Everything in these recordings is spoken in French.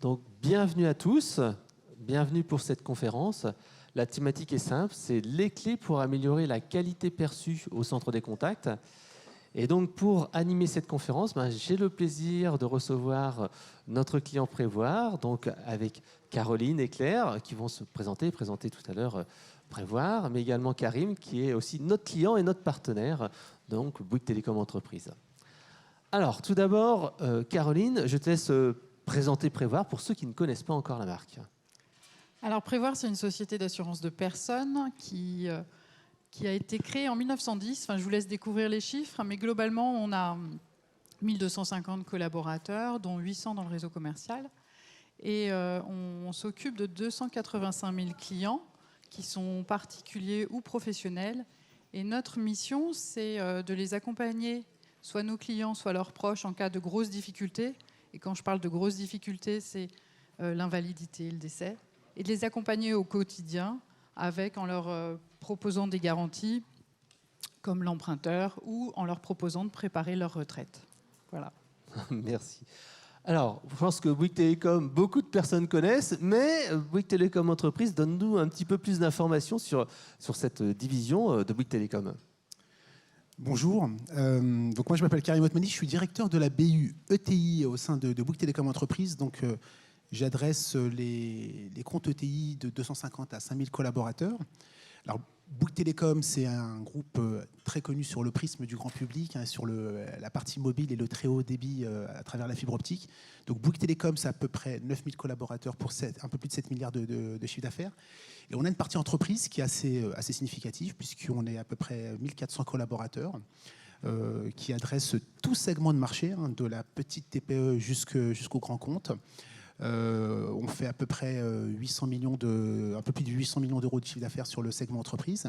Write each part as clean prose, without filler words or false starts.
Donc, bienvenue à tous, bienvenue pour cette conférence. La thématique est simple, c'est les clés pour améliorer la qualité perçue au centre des contacts. Et donc, pour animer cette conférence, j'ai le plaisir de recevoir notre client Prévoir, donc avec Caroline et Claire, qui vont se présenter tout à l'heure Prévoir, mais également Karim, qui est aussi notre client et notre partenaire, donc Bouygues Télécom Entreprises. Alors, tout d'abord, Caroline, je te laisse présenter Prévoir pour ceux qui ne connaissent pas encore la marque. Alors, Prévoir, c'est une société d'assurance de personnes qui a été créée en 1910. Enfin, je vous laisse découvrir les chiffres, mais globalement, on a 1250 collaborateurs, dont 800 dans le réseau commercial. Et on s'occupe de 285 000 clients qui sont particuliers ou professionnels. Et notre mission, c'est de les accompagner, soit nos clients, soit leurs proches, en cas de grosses difficultés. Et quand je parle de grosses difficultés, c'est l'invalidité, le décès. Et de les accompagner au quotidien en leur proposant des garanties comme l'emprunteur ou en leur proposant de préparer leur retraite. Voilà. Merci. Alors, je pense que Bouygues Télécom, beaucoup de personnes connaissent, mais Bouygues Télécom Entreprises, donne-nous un petit peu plus d'informations sur cette division de Bouygues Télécom. Bonjour, donc moi je m'appelle Karim Otmani, je suis directeur de la BU ETI au sein de Bouygues Télécom Entreprises. Donc j'adresse les comptes ETI de 250 à 5000 collaborateurs. Alors Bouygues Télécom, c'est un groupe très connu sur le prisme du grand public, sur la partie mobile et le très haut débit à travers la fibre optique. Donc Bouygues Télécom, c'est à peu près 9000 collaborateurs pour un peu plus de 7 milliards de chiffre d'affaires. Et on a une partie entreprise qui est assez significative, puisqu'on est à peu près 1400 collaborateurs qui adressent tout segment de marché, de la petite TPE jusqu'au grand compte. On fait à peu près un peu plus de 800 millions d'euros de chiffre d'affaires sur le segment entreprise.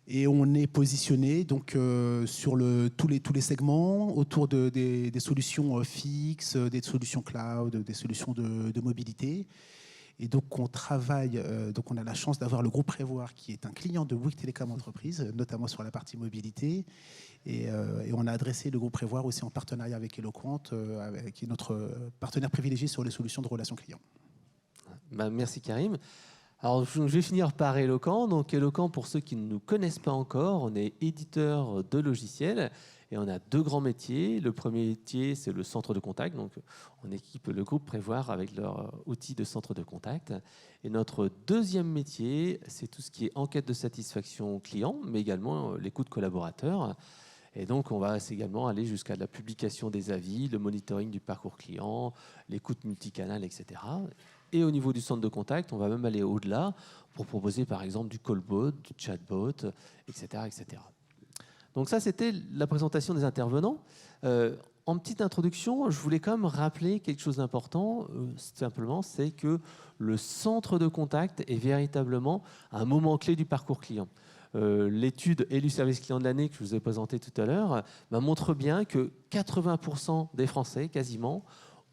Et on est positionné donc, sur tous les segments, autour des solutions fixes, des solutions cloud, des solutions de mobilité. Et donc on travaille, donc on a la chance d'avoir le groupe Prévoir qui est un client de Bouygues Télécom Entreprises, notamment sur la partie mobilité. Et on a adressé le groupe Prévoir aussi en partenariat avec Eloquent, qui est notre partenaire privilégié sur les solutions de relations clients. Merci Karim. Alors je vais finir par Eloquent. Donc Eloquent, pour ceux qui ne nous connaissent pas encore, on est éditeur de logiciels. Et on a deux grands métiers. Le premier métier, c'est le centre de contact. Donc, on équipe le groupe Prévoir avec leur outil de centre de contact. Et notre deuxième métier, c'est tout ce qui est enquête de satisfaction client, mais également l'écoute collaborateur. Et donc, on va également aller jusqu'à la publication des avis, le monitoring du parcours client, l'écoute multicanal, etc. Et au niveau du centre de contact, on va même aller au-delà pour proposer, par exemple, du callbot, du chatbot, etc., etc. Donc ça, c'était la présentation des intervenants. En petite introduction, je voulais quand même rappeler quelque chose d'important, simplement, c'est que le centre de contact est véritablement un moment clé du parcours client. L'étude Élu Service Client de l'année que je vous ai présentée tout à l'heure montre bien que 80% des Français, quasiment,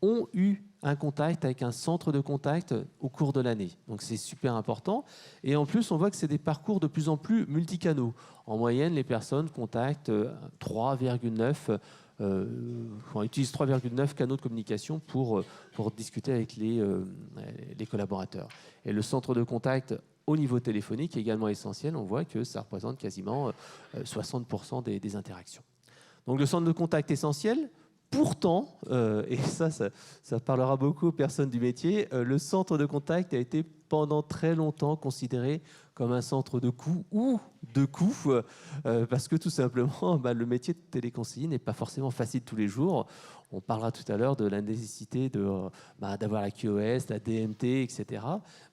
ont eu un contact avec un centre de contact au cours de l'année. Donc c'est super important. Et en plus, on voit que c'est des parcours de plus en plus multicanaux. En moyenne, les personnes contactent 3,9 utilisent 3,9 canaux de communication pour discuter avec les collaborateurs. Et le centre de contact au niveau téléphonique est également essentiel. On voit que ça représente quasiment 60% des interactions. Donc le centre de contact essentiel. Pourtant, et ça parlera beaucoup aux personnes du métier, le centre de contact a été pendant très longtemps considéré comme un centre de coût ou de coût, parce que tout simplement, le métier de téléconseiller n'est pas forcément facile tous les jours. On parlera tout à l'heure de la nécessité d'avoir la QoS, la DMT, etc.,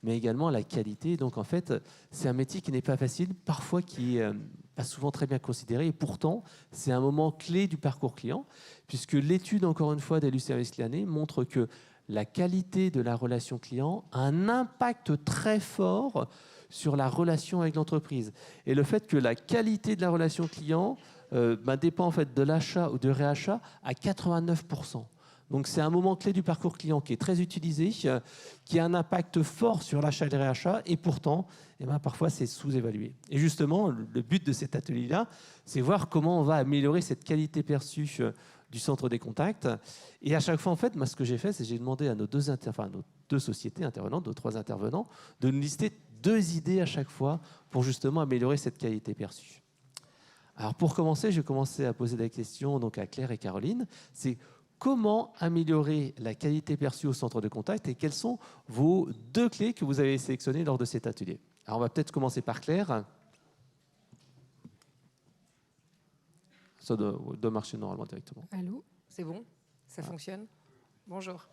mais également la qualité. Donc en fait, c'est un métier qui n'est pas facile, parfois qui est pas souvent très bien considéré, et pourtant, c'est un moment clé du parcours client, puisque l'étude, encore une fois, d'Élu Service Client de l'année montre que la qualité de la relation client a un impact très fort sur la relation avec l'entreprise. Et le fait que la qualité de la relation client dépend en fait de l'achat ou de réachat à 89%. Donc c'est un moment clé du parcours client qui est très utilisé, qui a un impact fort sur l'achat et le réachat, et pourtant, parfois c'est sous-évalué. Et justement, le but de cet atelier-là, c'est voir comment on va améliorer cette qualité perçue du centre des contacts. Et à chaque fois, en fait, moi, ce que j'ai fait, c'est que j'ai demandé à nos deux sociétés intervenantes, nos 3 intervenants, de nous lister 2 idées à chaque fois pour justement améliorer cette qualité perçue. Alors pour commencer, je vais commencer à poser des questions donc à Claire et Caroline. C'est comment améliorer la qualité perçue au centre de contact et quelles sont vos 2 clés que vous avez sélectionnées lors de cet atelier. Alors on va peut-être commencer par Claire. Ça doit marcher normalement directement. Allô, c'est bon? Ça fonctionne? Bonjour.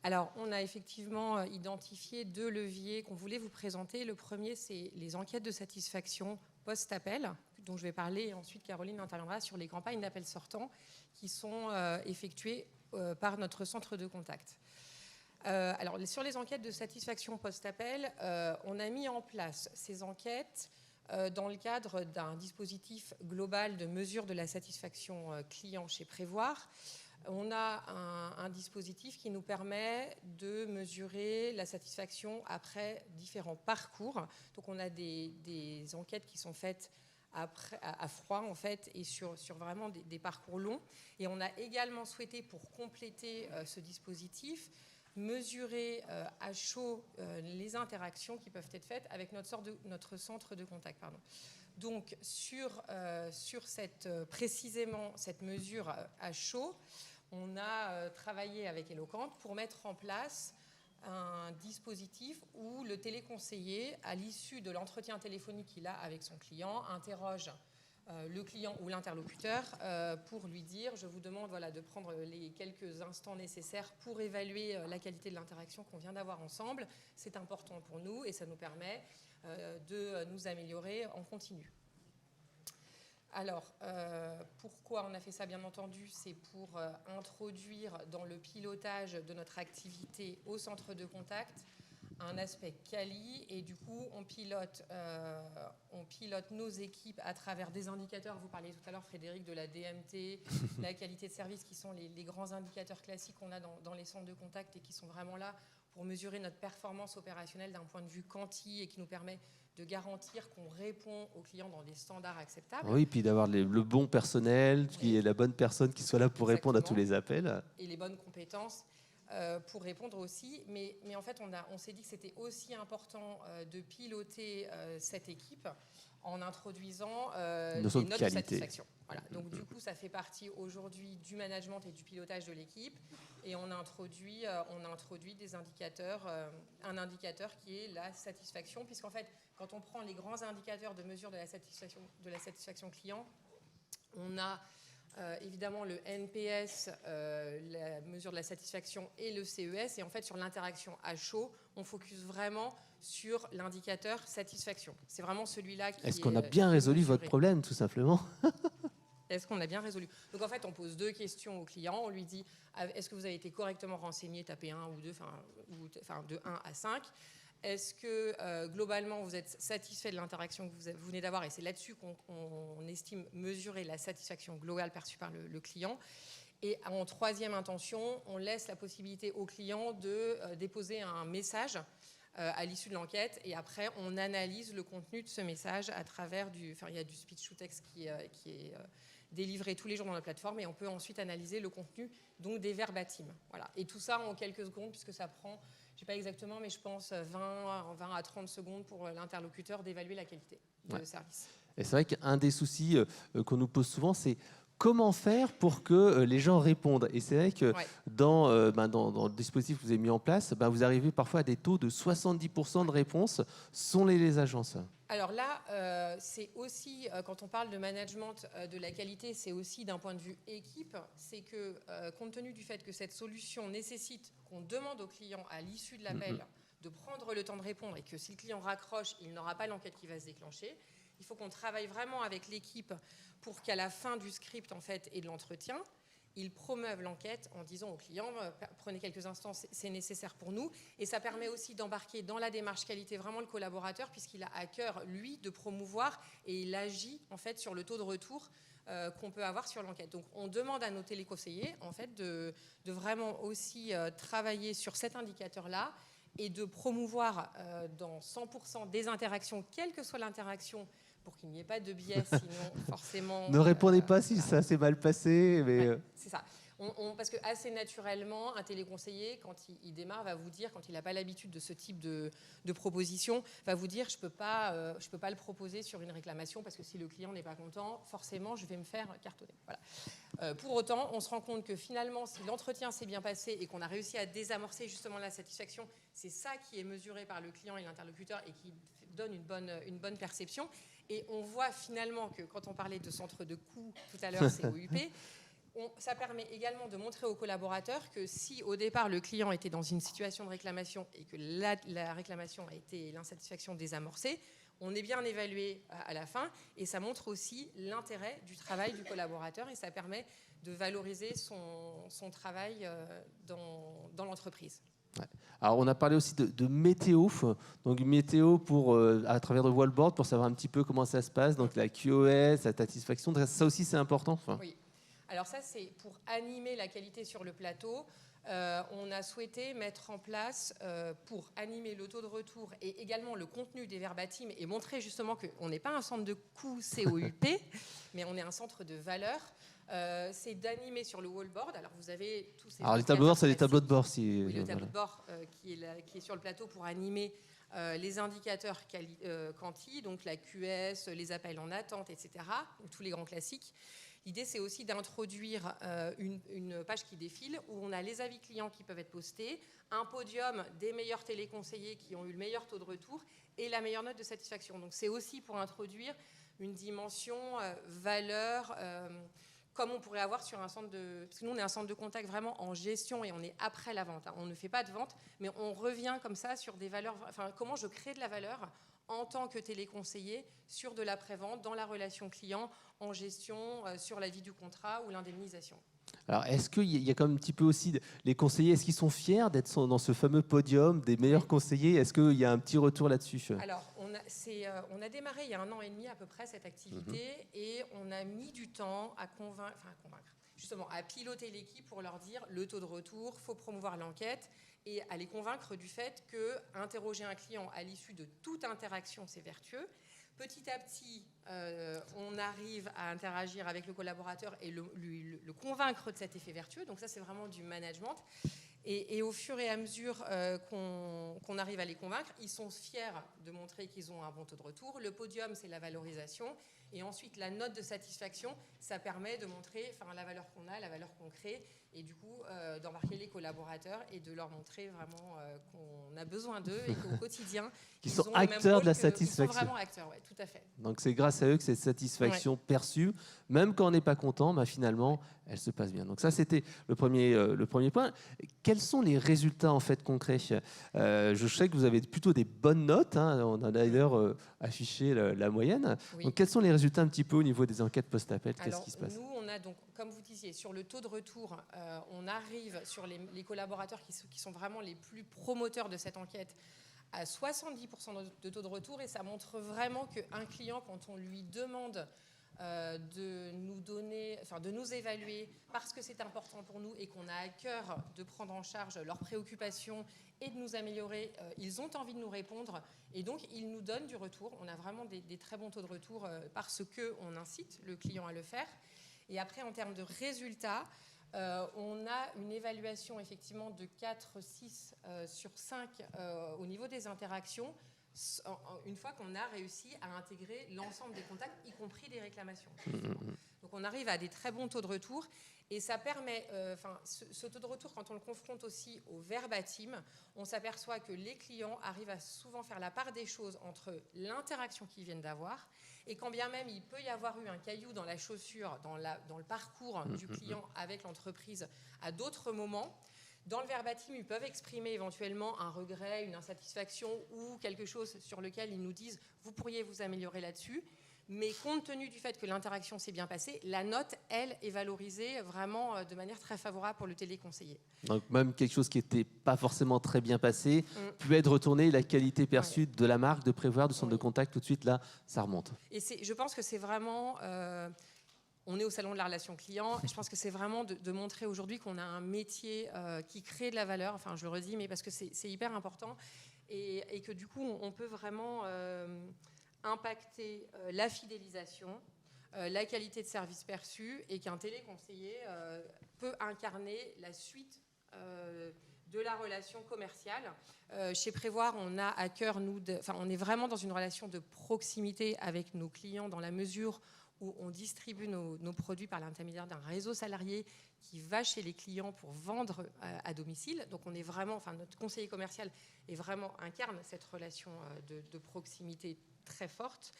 Alors, on a effectivement identifié 2 leviers qu'on voulait vous présenter. Le premier, c'est les enquêtes de satisfaction post-appel, dont je vais parler, et ensuite Caroline interviendra sur les campagnes d'appel sortant qui sont effectuées par notre centre de contact. Alors, sur les enquêtes de satisfaction post-appel, on a mis en place ces enquêtes dans le cadre d'un dispositif global de mesure de la satisfaction client chez Prévoir. On a un dispositif qui nous permet de mesurer la satisfaction après différents parcours. Donc on a des enquêtes qui sont faites à froid en fait et sur vraiment des parcours longs. Et on a également souhaité, pour compléter ce dispositif, mesurer à chaud les interactions qui peuvent être faites avec notre centre de contact. Donc précisément cette mesure à chaud, on a travaillé avec Eloquent pour mettre en place un dispositif où le téléconseiller, à l'issue de l'entretien téléphonique qu'il a avec son client, interroge le client ou l'interlocuteur pour lui dire « Je vous demande de prendre les quelques instants nécessaires pour évaluer la qualité de l'interaction qu'on vient d'avoir ensemble. C'est important pour nous et ça nous permet de nous améliorer en continu. » Alors, pourquoi on a fait ça? Bien entendu, c'est pour introduire dans le pilotage de notre activité au centre de contact un aspect quali, et du coup, on pilote nos équipes à travers des indicateurs. Vous parliez tout à l'heure, Frédéric, de la DMT, la qualité de service, qui sont les grands indicateurs classiques qu'on a dans les centres de contact et qui sont vraiment là pour mesurer notre performance opérationnelle d'un point de vue quanti et qui nous permet de garantir qu'on répond aux clients dans des standards acceptables. Oui, puis d'avoir le bon personnel, qui est la bonne personne qui soit là pour répondre à tous les appels. Et les bonnes compétences pour répondre aussi. Mais en fait, on s'est dit que c'était aussi important de piloter cette équipe en introduisant des notes de satisfaction. Voilà. Donc du coup, ça fait partie aujourd'hui du management et du pilotage de l'équipe. Et on introduit des indicateurs, un indicateur qui est la satisfaction, puisqu'en fait, quand on prend les grands indicateurs de mesure de la satisfaction client, on a évidemment le NPS, la mesure de la satisfaction, et le CES. Et en fait, sur l'interaction à chaud, on focus vraiment sur l'indicateur satisfaction. C'est vraiment celui-là qui Est-ce qu'on a bien résolu votre problème, tout simplement? Est-ce qu'on a bien résolu? Donc en fait, on pose 2 questions au client. On lui dit, est-ce que vous avez été correctement renseigné, tapez 1 ou 2, de 1 à 5. Est-ce que globalement, vous êtes satisfait de l'interaction que vous venez d'avoir? Et c'est là-dessus qu'on estime mesurer la satisfaction globale perçue par le client. Et en 3e intention, on laisse la possibilité au client de déposer un message à l'issue de l'enquête, et après on analyse le contenu de ce message à travers il y a du speech to text qui est délivré tous les jours dans la plateforme, et on peut ensuite analyser le contenu, donc des verbatims. Voilà. Et tout ça en quelques secondes, puisque ça prend, je ne sais pas exactement, mais je pense 20 à 30 secondes pour l'interlocuteur d'évaluer la qualité de service. Et c'est vrai qu'un des soucis qu'on nous pose souvent, c'est comment faire pour que les gens répondent. Et c'est vrai que dans le dispositif que vous avez mis en place, vous arrivez parfois à des taux de 70% de réponses. Sont les agences? Alors là, c'est aussi, quand on parle de management de la qualité, c'est aussi d'un point de vue équipe. C'est que, compte tenu du fait que cette solution nécessite qu'on demande au client à l'issue de l'appel de prendre le temps de répondre, et que si le client raccroche, il n'aura pas l'enquête qui va se déclencher, il faut qu'on travaille vraiment avec l'équipe pour qu'à la fin du script en fait, et de l'entretien, ils promeuvent l'enquête en disant au client prenez quelques instants, c'est nécessaire pour nous. Et ça permet aussi d'embarquer dans la démarche qualité vraiment le collaborateur, puisqu'il a à cœur, lui, de promouvoir, et il agit en fait sur le taux de retour qu'on peut avoir sur l'enquête. Donc on demande à nos téléconseillers en fait, de vraiment aussi travailler sur cet indicateur-là et de promouvoir dans 100% des interactions, quelle que soit l'interaction, pour qu'il n'y ait pas de biais, sinon forcément... Ne répondez pas si ça s'est mal passé, mais... Ouais, c'est ça. Parce que assez naturellement, un téléconseiller, quand il démarre, va vous dire, quand il n'a pas l'habitude de ce type de proposition, va vous dire, je peux pas le proposer sur une réclamation, parce que si le client n'est pas content, forcément, je vais me faire cartonner. Voilà. Pour autant, on se rend compte que finalement, si l'entretien s'est bien passé et qu'on a réussi à désamorcer justement la satisfaction, c'est ça qui est mesuré par le client et l'interlocuteur et qui donne une bonne perception. Et on voit finalement que, quand on parlait de centre de coût tout à l'heure, COUP, ça permet également de montrer aux collaborateurs que si au départ le client était dans une situation de réclamation et que la réclamation a été l'insatisfaction désamorcée, on est bien évalué à la fin et ça montre aussi l'intérêt du travail du collaborateur et ça permet de valoriser son travail dans l'entreprise. Ouais. Alors on a parlé aussi de météo, donc météo à travers le wallboard pour savoir un petit peu comment ça se passe, donc la QoS, la satisfaction, ça aussi c'est important. Oui. Alors ça, c'est pour animer la qualité sur le plateau. On a souhaité mettre en place, pour animer le taux de retour et également le contenu des verbatims et montrer justement qu'on n'est pas un centre de coût COUP, mais on est un centre de valeur. C'est d'animer sur le wallboard. Alors vous avez tous ces... Alors les tableaux de bord, c'est les tableaux de bord. Oui, le tableau de bord qui est sur le plateau pour animer les indicateurs quanti, donc la QS, les appels en attente, etc., tous les grands classiques. L'idée, c'est aussi d'introduire une page qui défile où on a les avis clients qui peuvent être postés, un podium des meilleurs téléconseillers qui ont eu le meilleur taux de retour et la meilleure note de satisfaction. Donc, c'est aussi pour introduire une dimension valeur, comme on pourrait avoir sur un centre de... Parce que nous, on est un centre de contact vraiment en gestion et on est après la vente. On ne fait pas de vente, mais on revient comme ça sur des valeurs... Enfin, comment je crée de la valeur en tant que téléconseiller sur de l'après-vente, dans la relation client, en gestion, sur la vie du contrat ou l'indemnisation. Alors, est-ce qu'il y a quand même un petit peu aussi les conseillers, est-ce qu'ils sont fiers d'être dans ce fameux podium des meilleurs conseillers? Est-ce qu'il y a un petit retour là-dessus? Alors, on a démarré il y a 1 an et demi à peu près cette activité et on a mis du temps à convaincre, justement à piloter l'équipe pour leur dire le taux de retour, il faut promouvoir l'enquête et à les convaincre du fait que interroger un client à l'issue de toute interaction, c'est vertueux. Petit à petit, on arrive à interagir avec le collaborateur et le convaincre de cet effet vertueux. Donc ça, c'est vraiment du management. Et au fur et à mesure qu'on arrive à les convaincre, ils sont fiers de montrer qu'ils ont un bon taux de retour. Le podium, c'est la valorisation. Et ensuite, la note de satisfaction, ça permet de montrer la valeur qu'on a, la valeur qu'on crée, et du coup, d'embarquer les collaborateurs et de leur montrer vraiment qu'on a besoin d'eux et qu'au quotidien, ils sont acteurs de la satisfaction. Ils sont vraiment acteurs, oui, tout à fait. Donc, c'est grâce à eux que cette satisfaction perçue, même quand on n'est pas content, finalement, elle se passe bien. Donc ça, c'était le premier point. Quels sont les résultats en fait concrets? Je sais que vous avez plutôt des bonnes notes. On a d'ailleurs affiché la moyenne. Oui. Donc quels sont les résultats un petit peu au niveau des enquêtes post-appel? Qu'est-ce qui se passe? Nous, on a donc, comme vous disiez, sur le taux de retour, on arrive sur les collaborateurs qui sont vraiment les plus promoteurs de cette enquête à 70% de taux de retour. Et ça montre vraiment qu'un client, quand on lui demande de nous évaluer parce que c'est important pour nous et qu'on a à cœur de prendre en charge leurs préoccupations et de nous améliorer, ils ont envie de nous répondre et donc ils nous donnent du retour. On a vraiment des très bons taux de retour parce qu'on incite le client à le faire. Et après, en termes de résultats, on a une évaluation effectivement de 4-6 sur 5 au niveau des interactions, une fois qu'on a réussi à intégrer l'ensemble des contacts, y compris des réclamations. Donc on arrive à des très bons taux de retour et ça permet, ce taux de retour, quand on le confronte aussi au verbatim, on s'aperçoit que les clients arrivent à souvent faire la part des choses entre l'interaction qu'ils viennent d'avoir et quand bien même il peut y avoir eu un caillou dans la chaussure, dans le parcours du client avec l'entreprise à d'autres moments, dans le verbatim, ils peuvent exprimer éventuellement un regret, une insatisfaction ou quelque chose sur lequel ils nous disent « vous pourriez vous améliorer là-dessus ». Mais compte tenu du fait que l'interaction s'est bien passée, la note, elle, est valorisée vraiment de manière très favorable pour le téléconseiller. Donc même quelque chose qui n'était pas forcément très bien passé peut être retourné, la qualité perçue de la marque, de prévoir, du centre de contact, tout de suite, là, ça remonte. Et je pense que c'est vraiment... on est au salon de la relation client. Je pense que c'est vraiment de montrer aujourd'hui qu'on a un métier qui crée de la valeur. Enfin, je le redis, mais parce que c'est hyper important. Et que du coup, on peut vraiment impacter la fidélisation, la qualité de service perçu, et qu'un téléconseiller peut incarner la suite de la relation commerciale. Chez Prévoir, on a à cœur, on est vraiment dans une relation de proximité avec nos clients dans la mesure où on distribue nos produits par l'intermédiaire d'un réseau salarié qui va chez les clients pour vendre à domicile. Donc on est vraiment, notre conseiller commercial incarne cette relation de proximité très forte.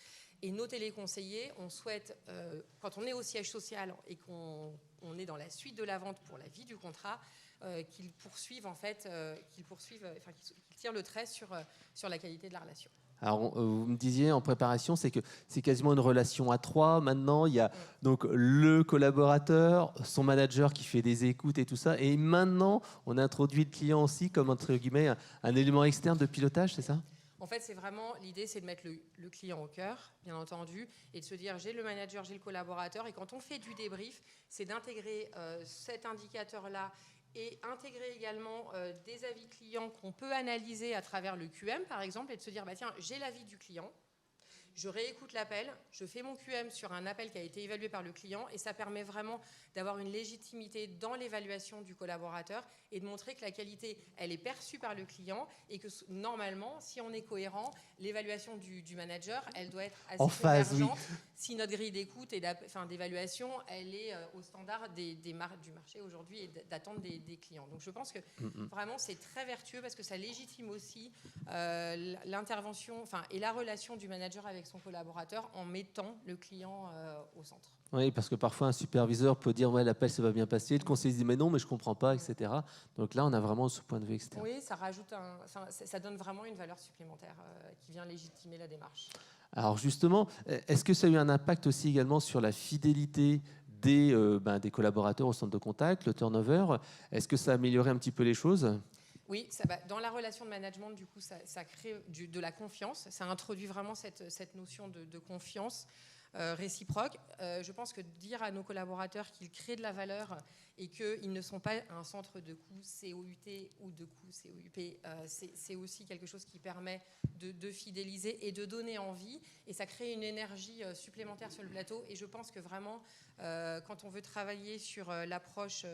Et nos téléconseillers, on souhaite, quand on est au siège social et qu'on est dans la suite de la vente pour la vie du contrat, qu'ils tirent le trait sur la qualité de la relation. Alors, vous me disiez en préparation, c'est que c'est quasiment une relation à trois. Maintenant, il y a donc le collaborateur, son manager qui fait des écoutes et tout ça. Et maintenant, on a introduit le client aussi comme, entre guillemets, un élément externe de pilotage, c'est ça ? En fait, c'est vraiment l'idée, c'est de mettre le client au cœur, bien entendu, et de se dire j'ai le manager, j'ai le collaborateur. Et quand on fait du débrief, c'est d'intégrer cet indicateur-là et intégrer également des avis clients qu'on peut analyser à travers le QM, par exemple, et de se dire tiens, j'ai l'avis du client. Je réécoute l'appel, je fais mon QM sur un appel qui a été évalué par le client, et ça permet vraiment d'avoir une légitimité dans l'évaluation du collaborateur et de montrer que la qualité, elle est perçue par le client, et que normalement, si on est cohérent, l'évaluation du manager, elle doit être assez convergente. Oui. Si notre grille d'écoute et d'évaluation, elle est au standard du marché aujourd'hui et d'attente des clients. Donc je pense que vraiment c'est très vertueux parce que ça légitime aussi l'intervention et la relation du manager avec son collaborateur en mettant le client au centre. Oui, parce que parfois un superviseur peut dire l'appel ça va bien passer, le conseiller dit mais non, mais je comprends pas, etc. Donc là on a vraiment ce point de vue externe. Oui, ça rajoute ça donne vraiment une valeur supplémentaire qui vient légitimer la démarche. Alors justement, est-ce que ça a eu un impact aussi également sur la fidélité des collaborateurs au centre de contact, le turnover ? Est-ce que ça a amélioré un petit peu les choses ? Oui, dans la relation de management, du coup, ça crée de la confiance. Ça introduit vraiment cette notion de confiance réciproque. Je pense que dire à nos collaborateurs qu'ils créent de la valeur et qu'ils ne sont pas un centre de coûts COUT ou de coûts COUP, c'est aussi quelque chose qui permet de fidéliser et de donner envie. Et ça crée une énergie supplémentaire sur le plateau. Et je pense que vraiment, quand on veut travailler sur l'approche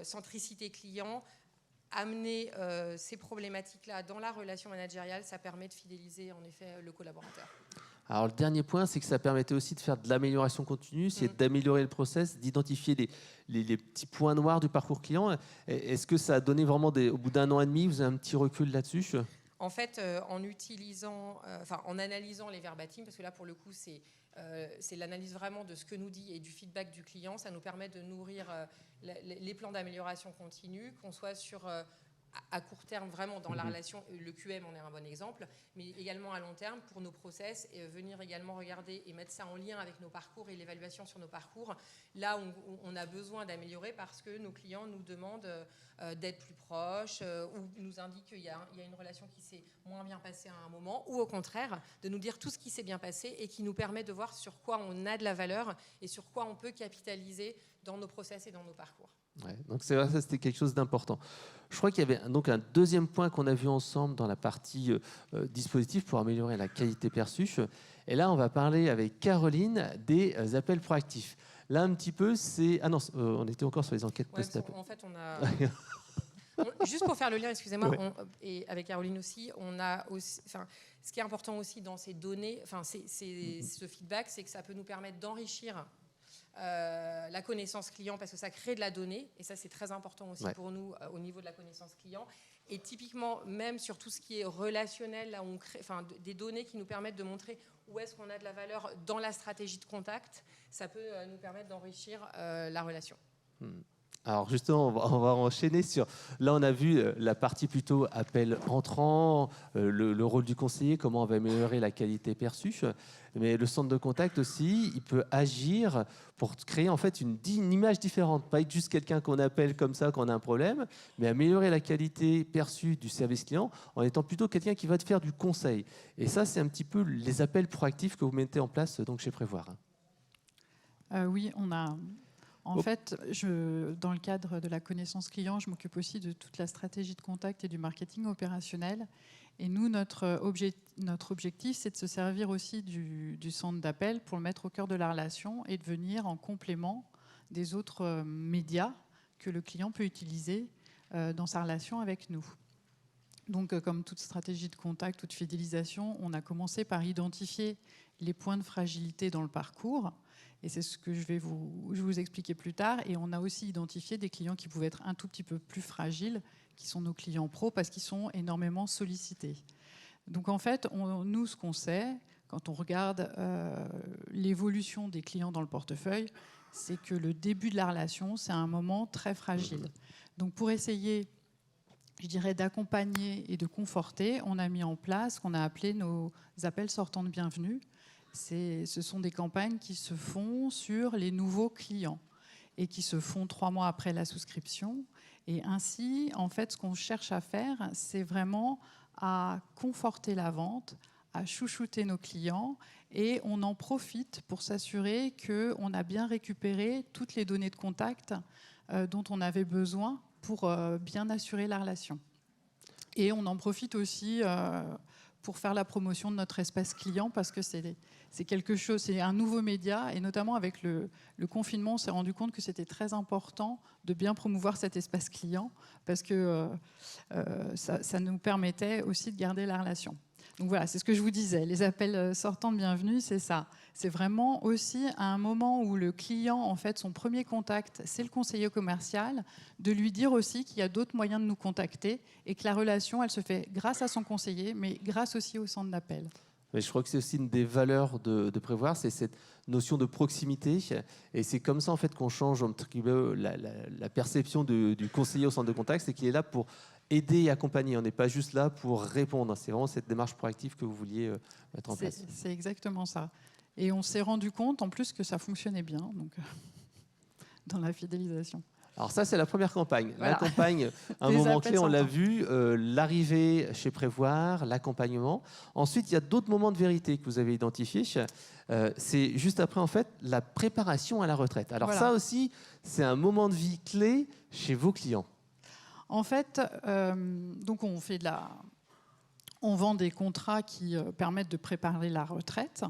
centricité client, amener ces problématiques-là dans la relation managériale, ça permet de fidéliser en effet le collaborateur. Alors le dernier point, c'est que ça permettait aussi de faire de l'amélioration continue, c'est d'améliorer le process, d'identifier les petits points noirs du parcours client. Est-ce que ça a donné vraiment, au bout d'un an et demi, vous avez un petit recul là-dessus ? En fait, en analysant les verbatims, parce que là pour le coup c'est l'analyse vraiment de ce que nous dit et du feedback du client, ça nous permet de nourrir les plans d'amélioration continue, qu'on soit sur à court terme vraiment dans la relation, le QM en est un bon exemple, mais également à long terme pour nos process, et venir également regarder et mettre ça en lien avec nos parcours et l'évaluation sur nos parcours, là où on a besoin d'améliorer parce que nos clients nous demandent d'être plus proches ou nous indiquent qu'il y a une relation qui s'est moins bien passée à un moment, ou au contraire de nous dire tout ce qui s'est bien passé et qui nous permet de voir sur quoi on a de la valeur et sur quoi on peut capitaliser dans nos process et dans nos parcours. Ouais, donc c'est vrai, ça c'était quelque chose d'important. Je crois qu'il y avait donc un deuxième point qu'on a vu ensemble dans la partie dispositif pour améliorer la qualité perçue. Et là, on va parler avec Caroline des appels proactifs. Là, un petit peu, c'est... Ah non, on était encore sur les enquêtes post-appel. En fait, on a... Juste pour faire le lien, excusez-moi, et avec Caroline aussi, on a aussi... Ce qui est important aussi dans ces données, ce feedback, c'est que ça peut nous permettre d'enrichir la connaissance client parce que ça crée de la donnée et ça c'est très important aussi pour nous au niveau de la connaissance client, et typiquement même sur tout ce qui est relationnel, là on crée des données qui nous permettent de montrer où est-ce qu'on a de la valeur dans la stratégie de contact, ça peut nous permettre d'enrichir la relation. Alors justement, on va enchaîner sur... Là, on a vu la partie plutôt appel entrant, le rôle du conseiller, comment on va améliorer la qualité perçue. Mais le centre de contact aussi, il peut agir pour créer en fait une image différente. Pas être juste quelqu'un qu'on appelle comme ça quand on a un problème, mais améliorer la qualité perçue du service client en étant plutôt quelqu'un qui va te faire du conseil. Et ça, c'est un petit peu les appels proactifs que vous mettez en place donc chez Prévoir. Oui, on a... En fait, dans le cadre de la connaissance client, je m'occupe aussi de toute la stratégie de contact et du marketing opérationnel. Et nous, notre objectif, c'est de se servir aussi du centre d'appel pour le mettre au cœur de la relation et de venir en complément des autres médias que le client peut utiliser dans sa relation avec nous. Donc, comme toute stratégie de contact ou de fidélisation, on a commencé par identifier les points de fragilité dans le parcours. Et c'est ce que je vais vous expliquer plus tard. Et on a aussi identifié des clients qui pouvaient être un tout petit peu plus fragiles, qui sont nos clients pros, parce qu'ils sont énormément sollicités. Donc en fait, nous, ce qu'on sait, quand on regarde l'évolution des clients dans le portefeuille, c'est que le début de la relation, c'est un moment très fragile. Donc pour essayer, je dirais, d'accompagner et de conforter, on a mis en place ce qu'on a appelé nos appels sortants de bienvenue. Ce sont des campagnes qui se font sur les nouveaux clients et qui se font 3 mois après la souscription. Et ainsi, en fait, ce qu'on cherche à faire, c'est vraiment à conforter la vente, à chouchouter nos clients, et on en profite pour s'assurer qu'on a bien récupéré toutes les données de contact dont on avait besoin pour bien assurer la relation. Et on en profite aussi pour faire la promotion de notre espace client, parce que c'est quelque chose, c'est un nouveau média, et notamment avec le confinement, on s'est rendu compte que c'était très important de bien promouvoir cet espace client, parce que ça nous permettait aussi de garder la relation. Donc voilà, c'est ce que je vous disais, les appels sortants de bienvenue, c'est ça. C'est vraiment aussi à un moment où le client, en fait, son premier contact, c'est le conseiller commercial, de lui dire aussi qu'il y a d'autres moyens de nous contacter et que la relation, elle se fait grâce à son conseiller, mais grâce aussi au centre d'appel. Mais je crois que c'est aussi une des valeurs de Prévoir, c'est cette notion de proximité. Et c'est comme ça en fait qu'on change la perception du conseiller au centre de contact, c'est qu'il est là pour aider et accompagner. On n'est pas juste là pour répondre. C'est vraiment cette démarche proactive que vous vouliez mettre en place. C'est exactement ça. Et on s'est rendu compte en plus que ça fonctionnait bien donc, dans la fidélisation. Alors ça, c'est la première campagne. Voilà. La campagne, un moment clé, on l'a vu, l'arrivée chez Prévoir, l'accompagnement. Ensuite, il y a d'autres moments de vérité que vous avez identifiés. C'est juste après, en fait, la préparation à la retraite. Alors voilà. Ça aussi, c'est un moment de vie clé chez vos clients. En fait, donc on vend des contrats qui permettent de préparer la retraite,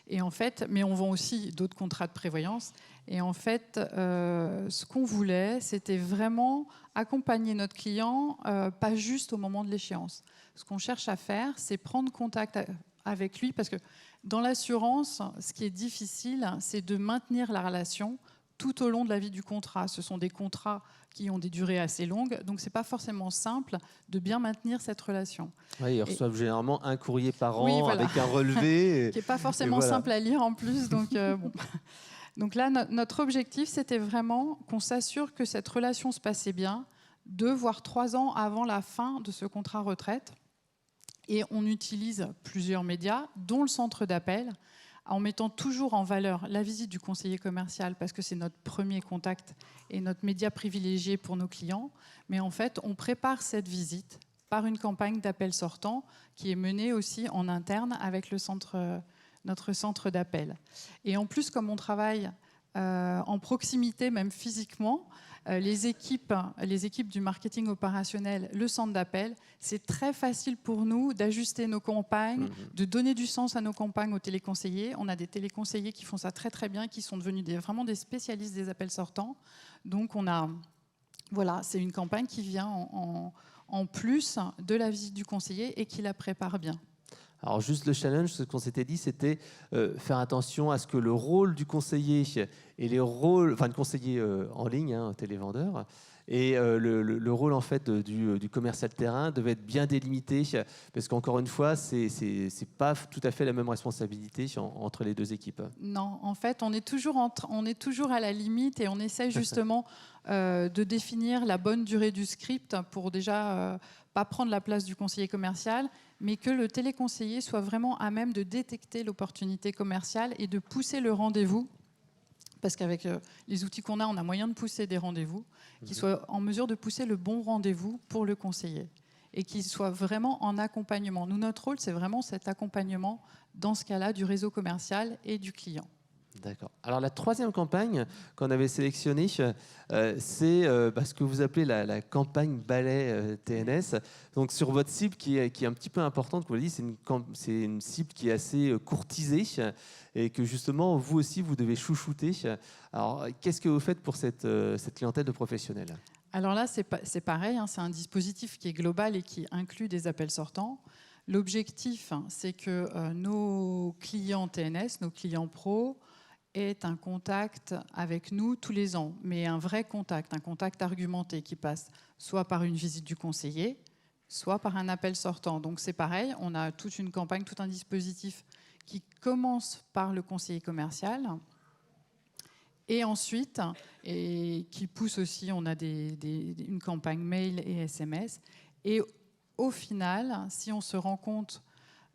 et en fait, mais on vend aussi d'autres contrats de prévoyance. Et en fait, ce qu'on voulait, c'était vraiment accompagner notre client, pas juste au moment de l'échéance. Ce qu'on cherche à faire, c'est prendre contact avec lui, parce que dans l'assurance, ce qui est difficile, c'est de maintenir la relation tout au long de la vie du contrat. Ce sont des contrats qui ont des durées assez longues, donc c'est pas forcément simple de bien maintenir cette relation. Oui, ils reçoivent généralement un courrier par an, oui, voilà, avec un relevé. qui n'est pas forcément simple à lire en plus. Donc, bon. Donc là, notre objectif, c'était vraiment qu'on s'assure que cette relation se passait bien 2 voire 3 ans avant la fin de ce contrat retraite. Et on utilise plusieurs médias, dont le centre d'appel, en mettant toujours en valeur la visite du conseiller commercial, parce que c'est notre premier contact et notre média privilégié pour nos clients. Mais en fait, on prépare cette visite par une campagne d'appel sortant qui est menée aussi en interne avec notre centre d'appel. Et en plus, comme on travaille en proximité, même physiquement, les équipes du marketing opérationnel, le centre d'appel, c'est très facile pour nous d'ajuster nos campagnes, de donner du sens à nos campagnes aux téléconseillers. On a des téléconseillers qui font ça très très bien, qui sont devenus vraiment des spécialistes des appels sortants. Donc voilà, c'est une campagne qui vient en plus de la visite du conseiller et qui la prépare bien. Alors juste le challenge, ce qu'on s'était dit, c'était faire attention à ce que le rôle du conseiller et les rôles, enfin le conseiller en ligne, télévendeur, et le rôle en fait du commercial terrain devait être bien délimité, parce qu'encore une fois, c'est pas tout à fait la même responsabilité entre les deux équipes. Non, en fait, on est toujours à la limite, et on essaye justement de définir la bonne durée du script pour déjà pas prendre la place du conseiller commercial, mais que le téléconseiller soit vraiment à même de détecter l'opportunité commerciale et de pousser le rendez-vous, parce qu'avec les outils qu'on a, on a moyen de pousser des rendez-vous, qui soient en mesure de pousser le bon rendez-vous pour le conseiller et qui soit vraiment en accompagnement. Nous, notre rôle, c'est vraiment cet accompagnement, dans ce cas-là, du réseau commercial et du client. D'accord. Alors la troisième campagne qu'on avait sélectionnée, c'est ce que vous appelez la campagne balai TNS. Donc sur votre cible qui est un petit peu importante, comme vous l'avez dit, c'est une cible qui est assez courtisée et que justement vous aussi vous devez chouchouter. Alors qu'est-ce que vous faites pour cette clientèle de professionnels? Alors là, c'est pareil, hein, c'est un dispositif qui est global et qui inclut des appels sortants. L'objectif, c'est que nos clients TNS, nos clients pro, aient un contact avec nous tous les ans, mais un vrai contact, un contact argumenté qui passe soit par une visite du conseiller, soit par un appel sortant. Donc c'est pareil, on a toute une campagne, tout un dispositif qui commence par le conseiller commercial et ensuite, et qui pousse aussi, on a une campagne mail et SMS. Et au final, si on se rend compte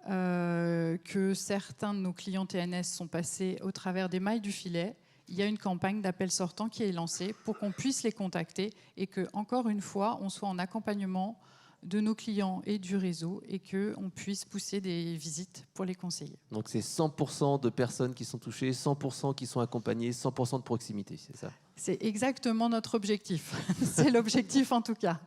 que certains de nos clients TNS sont passés au travers des mailles du filet, il y a une campagne d'appel sortant qui est lancée pour qu'on puisse les contacter et que, encore une fois, on soit en accompagnement de nos clients et du réseau et qu'on puisse pousser des visites pour les conseiller. Donc c'est 100% de personnes qui sont touchées, 100% qui sont accompagnées, 100% de proximité, c'est ça? C'est exactement notre objectif. C'est l'objectif en tout cas.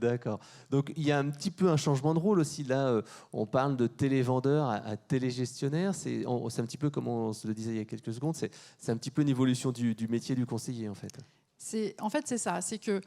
D'accord. Donc il y a un petit peu un changement de rôle aussi. Là, on parle de télévendeur à télégestionnaire. C'est un petit peu comme on se le disait il y a quelques secondes. C'est un petit peu une évolution du métier du conseiller en fait. En fait, c'est ça. C'est que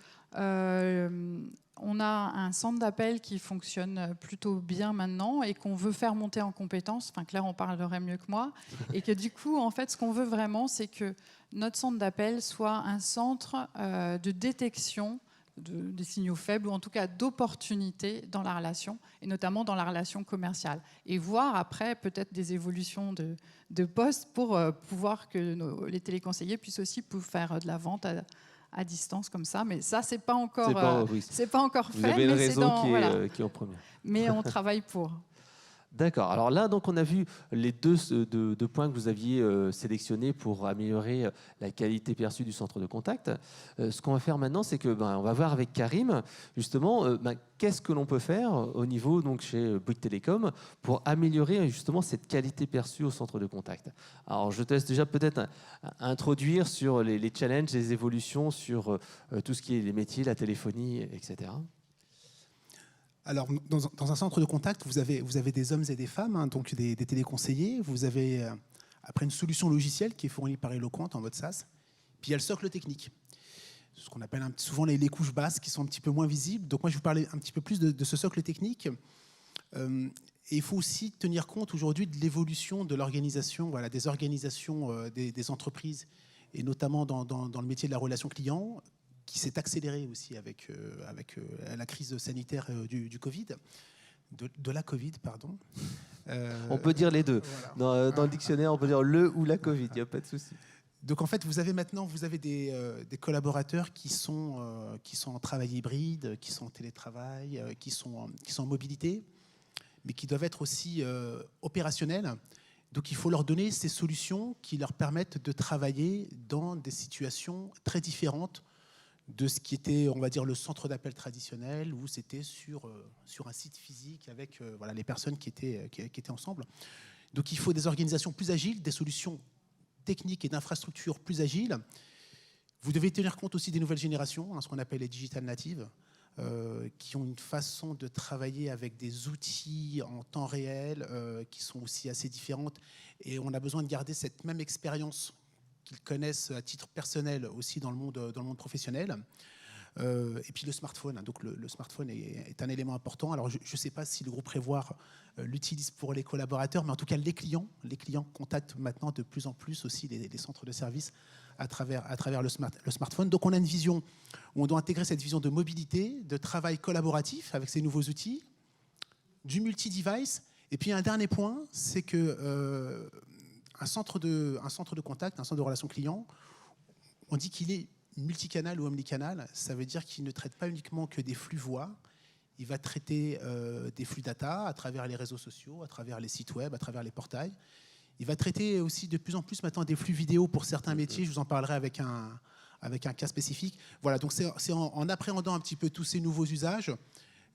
on a un centre d'appel qui fonctionne plutôt bien maintenant et qu'on veut faire monter en compétences. Enfin, Claire en parlerait mieux que moi. Et que du coup, en fait, ce qu'on veut vraiment, c'est que notre centre d'appel soit un centre de détection des signaux faibles ou en tout cas d'opportunités dans la relation et notamment dans la relation commerciale. Et voir après peut-être des évolutions de postes pour pouvoir que les téléconseillers puissent aussi faire de la vente à distance comme ça, mais ça c'est pas encore fait. Vous avez le réseau qui est en premier. Mais on travaille pour. D'accord. Alors là, donc, on a vu les deux points que vous aviez sélectionnés pour améliorer la qualité perçue du centre de contact. Ce qu'on va faire maintenant, c'est que on va voir avec Karim justement qu'est-ce que l'on peut faire au niveau donc chez Bouygues Télécom pour améliorer justement cette qualité perçue au centre de contact. Alors je te laisse déjà peut-être introduire sur les challenges, les évolutions sur tout ce qui est les métiers, la téléphonie, etc. Alors, dans un centre de contact, vous avez des hommes et des femmes, hein, donc des téléconseillers. Vous avez après une solution logicielle qui est fournie par Eloquent en mode SaaS. Puis il y a le socle technique, ce qu'on appelle souvent les couches basses qui sont un petit peu moins visibles. Donc moi, je vais vous parler un petit peu plus de ce socle technique. Et il faut aussi tenir compte aujourd'hui de l'évolution de l'organisation, des organisations des entreprises, et notamment dans le métier de la relation client, qui s'est accéléré aussi avec la crise sanitaire du Covid, de la Covid, pardon. On peut dire les deux. Voilà. Dans le dictionnaire, on peut dire le ou la Covid, il n'y a pas de souci. Donc en fait, vous avez des collaborateurs qui sont en travail hybride, qui sont en télétravail, qui sont en mobilité, mais qui doivent être aussi opérationnels. Donc il faut leur donner ces solutions qui leur permettent de travailler dans des situations très différentes de ce qui était, on va dire, le centre d'appel traditionnel, où c'était sur un site physique avec les personnes qui étaient ensemble. Donc il faut des organisations plus agiles, des solutions techniques et d'infrastructures plus agiles. Vous devez tenir compte aussi des nouvelles générations, ce qu'on appelle les digital natives, qui ont une façon de travailler avec des outils en temps réel qui sont aussi assez différentes. Et on a besoin de garder cette même expérience qu'ils connaissent à titre personnel aussi dans le monde professionnel. Et puis le smartphone. Donc le smartphone est un élément important. Alors je ne sais pas si le groupe Prévoir l'utilise pour les collaborateurs, mais en tout cas les clients contactent maintenant de plus en plus aussi les centres de services à travers le smartphone. Donc on a une vision où on doit intégrer cette vision de mobilité, de travail collaboratif avec ces nouveaux outils, du multi-device. Et puis un dernier point, c'est que un centre de contact, un centre de relation client, on dit qu'il est multicanal ou omnicanal. Ça veut dire qu'il ne traite pas uniquement que des flux voix. Il va traiter des flux data à travers les réseaux sociaux, à travers les sites web, à travers les portails. Il va traiter aussi de plus en plus maintenant des flux vidéo pour certains métiers. Je vous en parlerai avec un cas spécifique. Voilà, donc c'est en appréhendant un petit peu tous ces nouveaux usages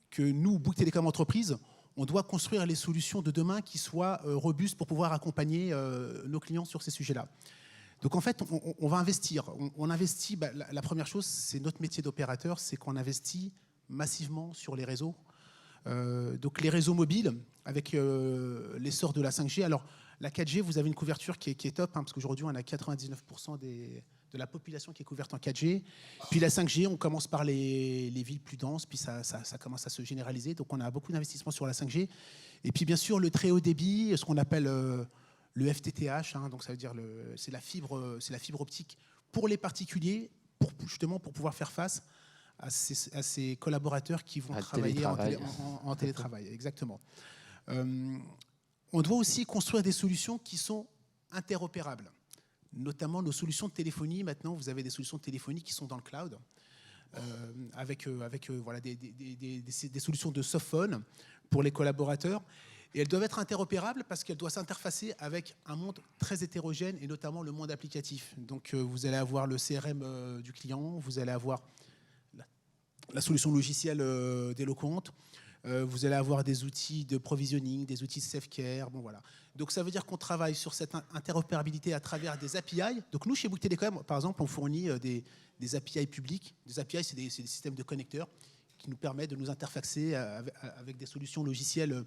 que nous, Bouygues Télécom Entreprises, on doit construire les solutions de demain qui soient robustes pour pouvoir accompagner nos clients sur ces sujets-là. Donc en fait, on va investir. On investit, la première chose, c'est notre métier d'opérateur, c'est qu'on investit massivement sur les réseaux. Donc les réseaux mobiles, avec l'essor de la 5G. Alors la 4G, vous avez une couverture qui est top, parce qu'aujourd'hui, on a 99% de la population qui est couverte en 4G. Puis la 5G, on commence par les villes plus denses, puis ça commence à se généraliser. Donc on a beaucoup d'investissements sur la 5G. Et puis bien sûr, le très haut débit, ce qu'on appelle le FTTH, donc ça veut dire c'est la fibre optique pour les particuliers, justement pour pouvoir faire face à ces collaborateurs qui vont travailler en télétravail. Exactement. On doit aussi construire des solutions qui sont interopérables, notamment nos solutions de téléphonie. Maintenant, vous avez des solutions de téléphonie qui sont dans le cloud, avec voilà, des solutions de softphone pour les collaborateurs. Et elles doivent être interopérables parce qu'elles doivent s'interfacer avec un monde très hétérogène, et notamment le monde applicatif. Donc, vous allez avoir le CRM du client, vous allez avoir la solution logicielle d'Eloquent, vous allez avoir des outils de provisioning, des outils de self-care. Bon, voilà. Donc ça veut dire qu'on travaille sur cette interopérabilité à travers des API. Donc nous, chez Bouygues Telecom, par exemple, on fournit des API publics. Des API, c'est des systèmes de connecteurs qui nous permettent de nous interfacer avec des solutions logicielles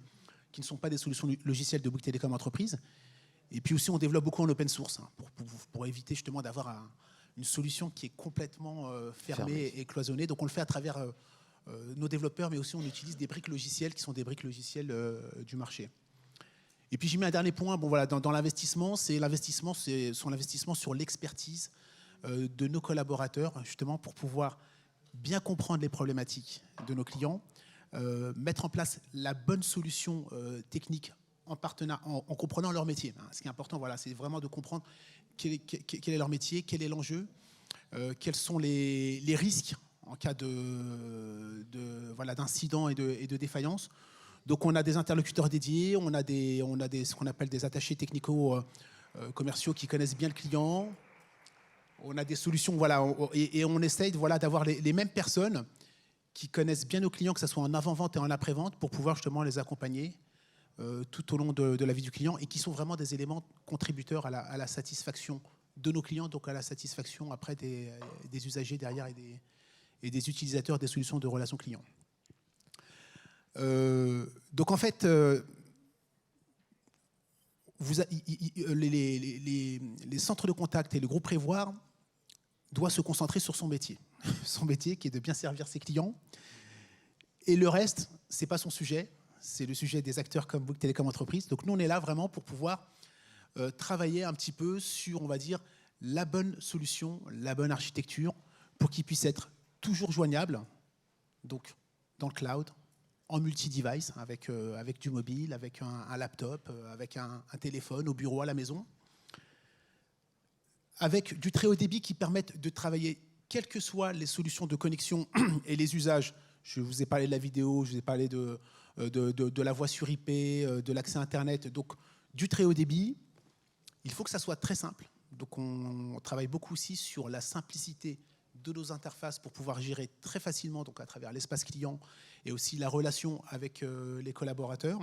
qui ne sont pas des solutions logicielles de Bouygues Telecom Entreprise. Et puis aussi, on développe beaucoup en open source, pour éviter justement d'avoir une solution qui est complètement fermée et cloisonnée. Donc on le fait à travers nos développeurs, mais aussi on utilise des briques logicielles qui sont des briques logicielles du marché. Et puis j'ai mis un dernier point, bon, voilà, dans l'investissement, c'est l'investissement sur l'expertise de nos collaborateurs, justement pour pouvoir bien comprendre les problématiques de nos clients, mettre en place la bonne solution technique en comprenant leur métier. Ce qui est important, voilà, c'est vraiment de comprendre quel est leur métier, quel est l'enjeu, quels sont les risques en cas d'incident et de défaillance. Donc on a des interlocuteurs dédiés, on a ce qu'on appelle des attachés technico-commerciaux qui connaissent bien le client. On a des solutions, voilà, et on essaye d'avoir les mêmes personnes qui connaissent bien nos clients, que ce soit en avant-vente et en après-vente, pour pouvoir justement les accompagner tout au long de la vie du client, et qui sont vraiment des éléments contributeurs à la satisfaction de nos clients, donc à la satisfaction après des usagers derrière et des utilisateurs des solutions de relations clients. Donc en fait, les centres de contact et le groupe Prévoir doit se concentrer sur son métier. Son métier qui est de bien servir ses clients. Et le reste, ce n'est pas son sujet. C'est le sujet des acteurs comme Bouygues Telecom Entreprise. Donc nous, on est là vraiment pour pouvoir travailler un petit peu sur, on va dire, la bonne solution, la bonne architecture, pour qu'ils puissent être toujours joignables, donc dans le cloud, en multi-device, avec du mobile, avec un laptop, avec un téléphone au bureau, à la maison, avec du très haut débit qui permettent de travailler, quelles que soient les solutions de connexion et les usages. Je vous ai parlé de la vidéo, je vous ai parlé de la voix sur IP, de l'accès Internet, donc du très haut débit. Il faut que ça soit très simple. Donc on travaille beaucoup aussi sur la simplicité de nos interfaces pour pouvoir gérer très facilement, donc à travers l'espace client et aussi la relation avec les collaborateurs.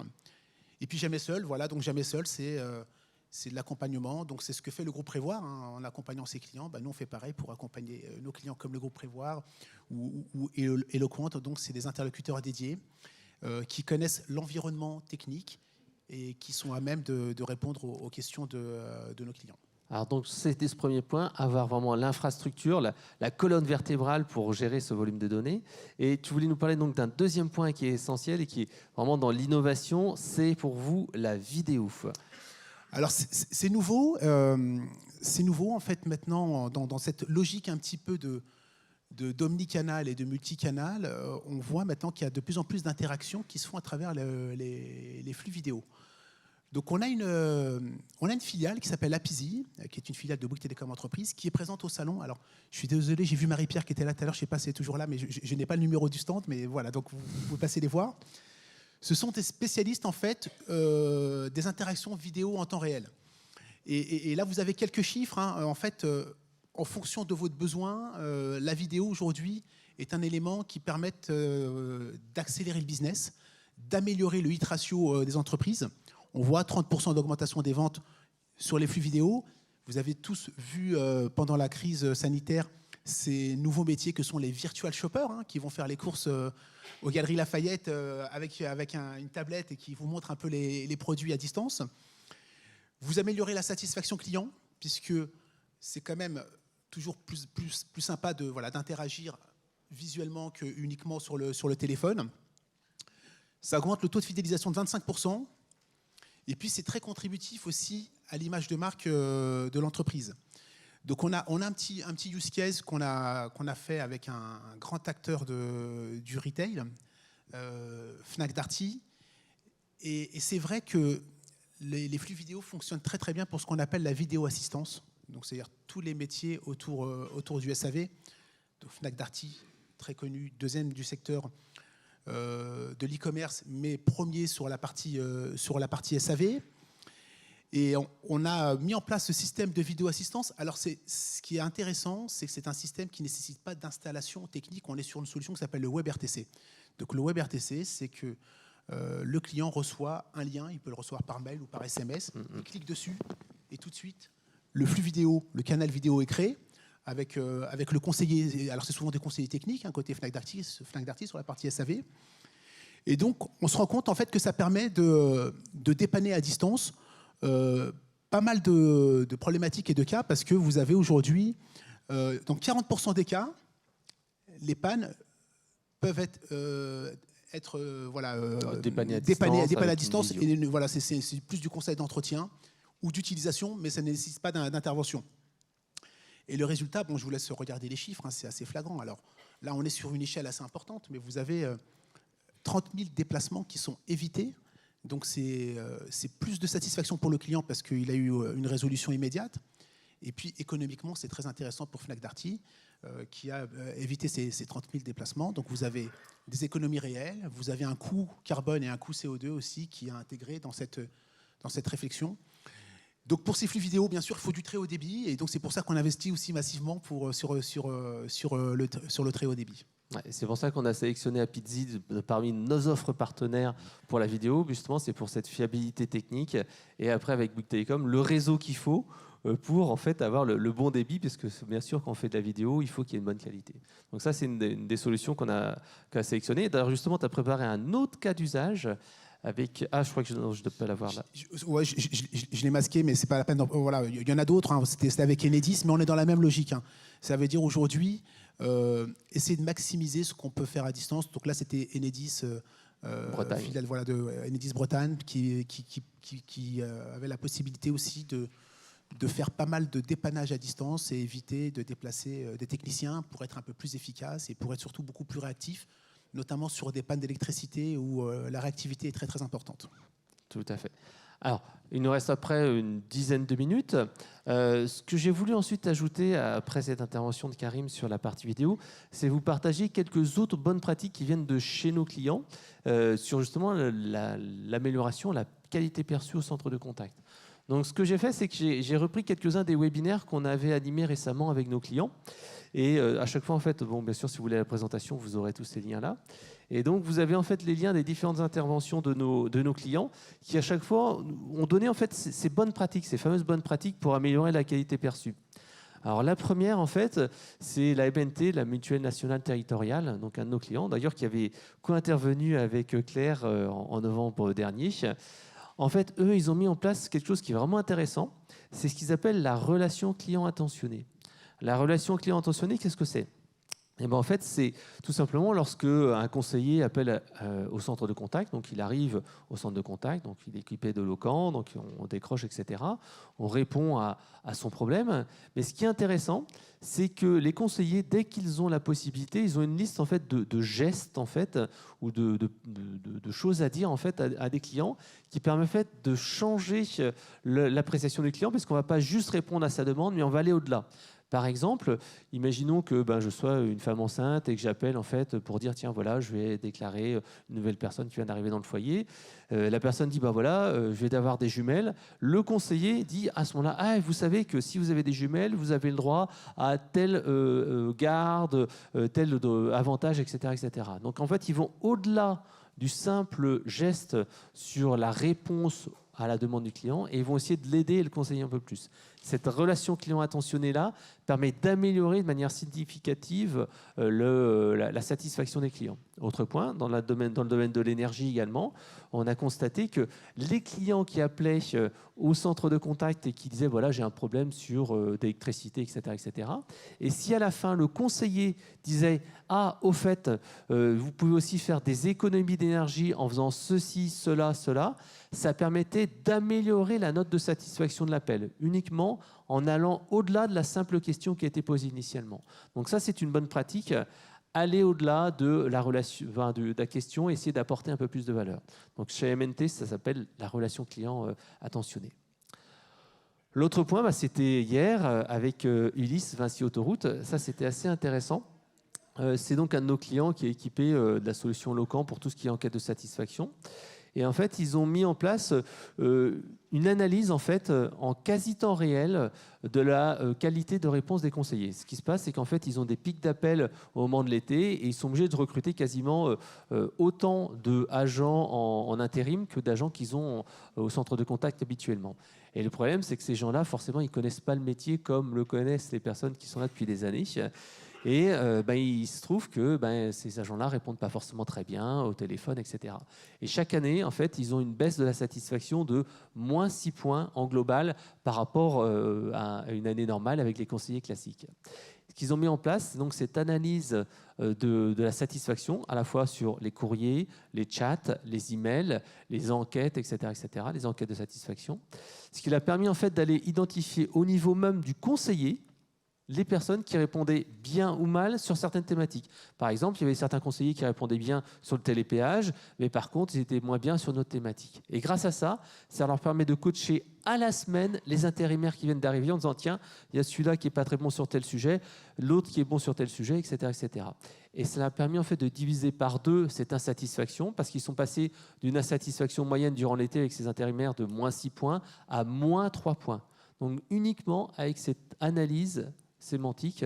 Et puis jamais seul, voilà, donc jamais seul, c'est de l'accompagnement. Donc c'est ce que fait le groupe Prévoir, en accompagnant ses clients. Nous on fait pareil pour accompagner nos clients comme le groupe Prévoir ou Eloquent. Donc c'est des interlocuteurs dédiés qui connaissent l'environnement technique et qui sont à même de répondre aux questions de nos clients. Alors donc c'était ce premier point, avoir vraiment l'infrastructure, la colonne vertébrale pour gérer ce volume de données. Et tu voulais nous parler donc d'un deuxième point qui est essentiel et qui est vraiment dans l'innovation, c'est pour vous la vidéo. Alors c'est nouveau en fait maintenant dans cette logique un petit peu d'omnicanal et de multicanal. On voit maintenant qu'il y a de plus en plus d'interactions qui se font à travers les flux vidéo. Donc on a une filiale qui s'appelle Apizy, qui est une filiale de Bouygues Telecom Entreprise, qui est présente au salon. Alors je suis désolé, j'ai vu Marie-Pierre qui était là tout à l'heure, je ne sais pas si elle est toujours là, mais je n'ai pas le numéro du stand, mais voilà, donc vous pouvez passer les voir. Ce sont des spécialistes en fait des interactions vidéo en temps réel. Et là vous avez quelques chiffres. En fait, en fonction de votre besoin, la vidéo aujourd'hui est un élément qui permet d'accélérer le business, d'améliorer le hit ratio des entreprises. On voit 30% d'augmentation des ventes sur les flux vidéo. Vous avez tous vu pendant la crise sanitaire ces nouveaux métiers que sont les virtual shoppers, qui vont faire les courses aux Galeries Lafayette avec une tablette et qui vous montrent un peu les produits à distance. Vous améliorez la satisfaction client, puisque c'est quand même toujours plus sympa d'interagir visuellement que uniquement sur le téléphone. Ça augmente le taux de fidélisation de 25%. Et puis, c'est très contributif aussi à l'image de marque de l'entreprise. Donc, on a un petit use case qu'on a fait avec un grand acteur du retail, Fnac Darty. Et c'est vrai que les flux vidéo fonctionnent très, très bien pour ce qu'on appelle la vidéo assistance. Donc, c'est-à-dire tous les métiers autour du SAV. Donc, Fnac Darty, très connu, deuxième du secteur de l'e-commerce, mais premier sur la partie SAV. Et on a mis en place ce système de vidéo assistance. Alors, ce qui est intéressant, c'est que c'est un système qui ne nécessite pas d'installation technique. On est sur une solution qui s'appelle le WebRTC. Donc, le WebRTC, c'est que le client reçoit un lien, il peut le recevoir par mail ou par SMS, il clique dessus et tout de suite, le flux vidéo, le canal vidéo est créé avec le conseiller. Alors, c'est souvent des conseillers techniques, côté Fnac Darty sur la partie SAV. Et donc, on se rend compte en fait que ça permet de dépanner à distance pas mal de problématiques et de cas, parce que vous avez aujourd'hui, dans 40% des cas, les pannes peuvent être dépannées à distance. Et voilà, c'est plus du conseil d'entretien ou d'utilisation, mais ça ne nécessite pas d'intervention. Et le résultat, je vous laisse regarder les chiffres, c'est assez flagrant. Alors là, on est sur une échelle assez importante, mais vous avez 30 000 déplacements qui sont évités. Donc c'est plus de satisfaction pour le client parce qu'il a eu une résolution immédiate. Et puis économiquement, c'est très intéressant pour Fnac Darty qui a évité ces 30 000 déplacements. Donc vous avez des économies réelles, vous avez un coût carbone et un coût CO2 aussi qui est intégré dans cette réflexion. Donc pour ces flux vidéo, bien sûr, il faut du très haut débit. Et donc c'est pour ça qu'on investit aussi massivement sur le très haut débit. Ouais, c'est pour ça qu'on a sélectionné Apizzi parmi nos offres partenaires pour la vidéo. Justement, c'est pour cette fiabilité technique. Et après, avec Bouygues Telecom, le réseau qu'il faut pour en fait avoir le bon débit, parce que bien sûr, quand on fait de la vidéo, il faut qu'il y ait une bonne qualité. Donc ça, c'est une des solutions qu'on a sélectionnées. D'ailleurs, justement, tu as préparé un autre cas d'usage avec... Ah, je crois que je ne dois pas l'avoir là. Je l'ai masqué, mais c'est pas la peine. Voilà, il y en a d'autres. C'était avec Enedis, mais on est dans la même logique. Ça veut dire aujourd'hui essayer de maximiser ce qu'on peut faire à distance. Donc là, c'était Enedis, filiale de Enedis Bretagne, qui avait la possibilité aussi de faire pas mal de dépannage à distance et éviter de déplacer des techniciens pour être un peu plus efficace et pour être surtout beaucoup plus réactif, notamment sur des pannes d'électricité où la réactivité est très très importante. Tout à fait. Alors, il nous reste après une dizaine de minutes. Ce que j'ai voulu ensuite ajouter après cette intervention de Karim sur la partie vidéo, c'est vous partager quelques autres bonnes pratiques qui viennent de chez nos clients sur justement l'amélioration, la qualité perçue au centre de contact. Donc, ce que j'ai fait, c'est que j'ai repris quelques-uns des webinaires qu'on avait animés récemment avec nos clients. Et à chaque fois, en fait, bien sûr, si vous voulez la présentation, vous aurez tous ces liens-là. Et donc, vous avez en fait les liens des différentes interventions de nos clients qui, à chaque fois, ont donné en fait ces bonnes pratiques, ces fameuses bonnes pratiques pour améliorer la qualité perçue. Alors, la première, en fait, c'est la MNT, la Mutuelle Nationale Territoriale, donc un de nos clients, d'ailleurs, qui avait co-intervenu avec Claire en novembre dernier. En fait, eux, ils ont mis en place quelque chose qui est vraiment intéressant. C'est ce qu'ils appellent la relation client attentionnée. La relation client attentionnée, qu'est-ce que c'est ? Et en fait, c'est tout simplement lorsque un conseiller appelle au centre de contact, donc il arrive au centre de contact, donc il est équipé de Locan, donc on décroche, etc. On répond à son problème. Mais ce qui est intéressant, c'est que les conseillers, dès qu'ils ont la possibilité, ils ont une liste en fait de gestes en fait ou de choses à dire en fait à des clients qui permettent en fait, de changer l'appréciation du client, parce qu'on ne va pas juste répondre à sa demande, mais on va aller au-delà. Par exemple, imaginons que je sois une femme enceinte et que j'appelle en fait pour dire tiens voilà, je vais déclarer une nouvelle personne qui vient d'arriver dans le foyer. La personne dit je vais avoir des jumelles. Le conseiller dit à ce moment-là vous savez que si vous avez des jumelles, vous avez le droit à telle garde, tel avantage, etc., etc. Donc en fait, ils vont au-delà du simple geste sur la réponse à la demande du client et ils vont essayer de l'aider et le conseiller un peu plus. Cette relation client attentionnée-là permet d'améliorer de manière significative la satisfaction des clients. Autre point, dans le domaine de l'énergie également, on a constaté que les clients qui appelaient au centre de contact et qui disaient voilà, j'ai un problème sur d'électricité, etc. Et si à la fin, le conseiller disait ah, au fait, vous pouvez aussi faire des économies d'énergie en faisant ceci, cela, ça permettait d'améliorer la note de satisfaction de l'appel, uniquement en allant au-delà de la simple question qui a été posée initialement. Donc ça, c'est une bonne pratique. Aller au-delà de la question et essayer d'apporter un peu plus de valeur. Donc chez MNT, ça s'appelle la relation client attentionnée. L'autre point, c'était hier avec Ulysse Vinci Autoroute. Ça, c'était assez intéressant. C'est donc un de nos clients qui est équipé de la solution Locan pour tout ce qui est enquête de satisfaction. Et en fait, ils ont mis en place une analyse en quasi-temps réel de la qualité de réponse des conseillers. Ce qui se passe, c'est qu'en fait, ils ont des pics d'appels au moment de l'été et ils sont obligés de recruter quasiment autant d'agents en intérim que d'agents qu'ils ont au centre de contact habituellement. Et le problème, c'est que ces gens-là, forcément, ils ne connaissent pas le métier comme le connaissent les personnes qui sont là depuis des années. Et il se trouve que ces agents-là ne répondent pas forcément très bien au téléphone, etc. Et chaque année, en fait, ils ont une baisse de la satisfaction de moins 6 points en global par rapport à une année normale avec les conseillers classiques. Ce qu'ils ont mis en place, c'est donc cette analyse de la satisfaction, à la fois sur les courriers, les chats, les emails, les enquêtes, etc., les enquêtes de satisfaction. Ce qui leur a permis en fait, d'aller identifier au niveau même du conseiller les personnes qui répondaient bien ou mal sur certaines thématiques. Par exemple, il y avait certains conseillers qui répondaient bien sur le télépéage, mais par contre, ils étaient moins bien sur notre thématique. Et grâce à ça, ça leur permet de coacher à la semaine les intérimaires qui viennent d'arriver en disant « Tiens, il y a celui-là qui n'est pas très bon sur tel sujet, l'autre qui est bon sur tel sujet, etc. » Et ça a permis en fait, de diviser par 2 cette insatisfaction, parce qu'ils sont passés d'une insatisfaction moyenne durant l'été avec ces intérimaires de moins 6 points à moins 3 points. Donc uniquement avec cette analyse sémantique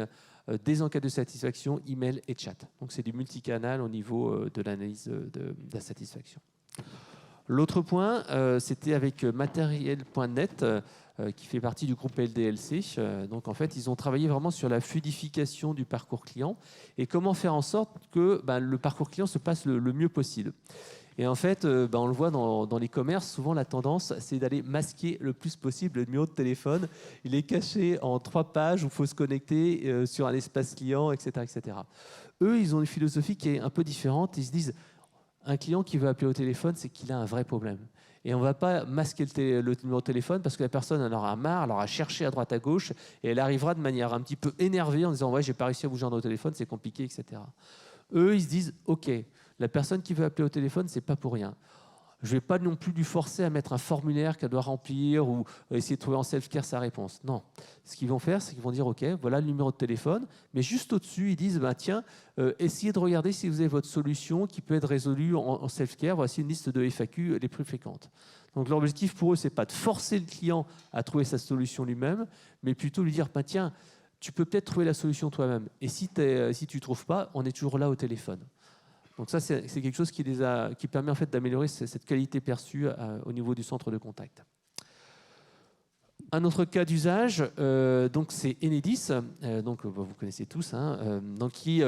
des enquêtes de satisfaction, email et chat. Donc c'est du multicanal au niveau de l'analyse de la satisfaction. L'autre point, c'était avec matériel.net, qui fait partie du groupe LDLC. Donc en fait, ils ont travaillé vraiment sur la fluidification du parcours client et comment faire en sorte que le parcours client se passe le mieux possible. Et en fait, on le voit dans les commerces, souvent la tendance, c'est d'aller masquer le plus possible le numéro de téléphone. Il est caché en 3 pages où il faut se connecter sur un espace client, etc. Eux, ils ont une philosophie qui est un peu différente. Ils se disent, un client qui veut appeler au téléphone, c'est qu'il a un vrai problème. Et on ne va pas masquer le numéro de téléphone parce que la personne en aura marre, elle aura cherché à droite à gauche et elle arrivera de manière un petit peu énervée en disant « Ouais, j'ai pas réussi à vous joindre au téléphone, c'est compliqué, etc. » Eux, ils se disent « Ok, la personne qui veut appeler au téléphone, c'est pas pour rien. Je ne vais pas non plus lui forcer à mettre un formulaire qu'elle doit remplir ou essayer de trouver en self-care sa réponse. Non. Ce qu'ils vont faire, c'est qu'ils vont dire, OK, voilà le numéro de téléphone, mais juste au-dessus, ils disent, tiens, essayez de regarder si vous avez votre solution qui peut être résolue en self-care. Voici une liste de FAQ les plus fréquentes. Donc l'objectif pour eux, ce n'est pas de forcer le client à trouver sa solution lui-même, mais plutôt lui dire, tiens, tu peux peut-être trouver la solution toi-même. Et si tu ne trouves pas, on est toujours là au téléphone. Donc ça, c'est quelque chose qui permet en fait d'améliorer cette qualité perçue au niveau du centre de contact. Un autre cas d'usage, donc c'est Enedis, donc vous connaissez tous, donc qui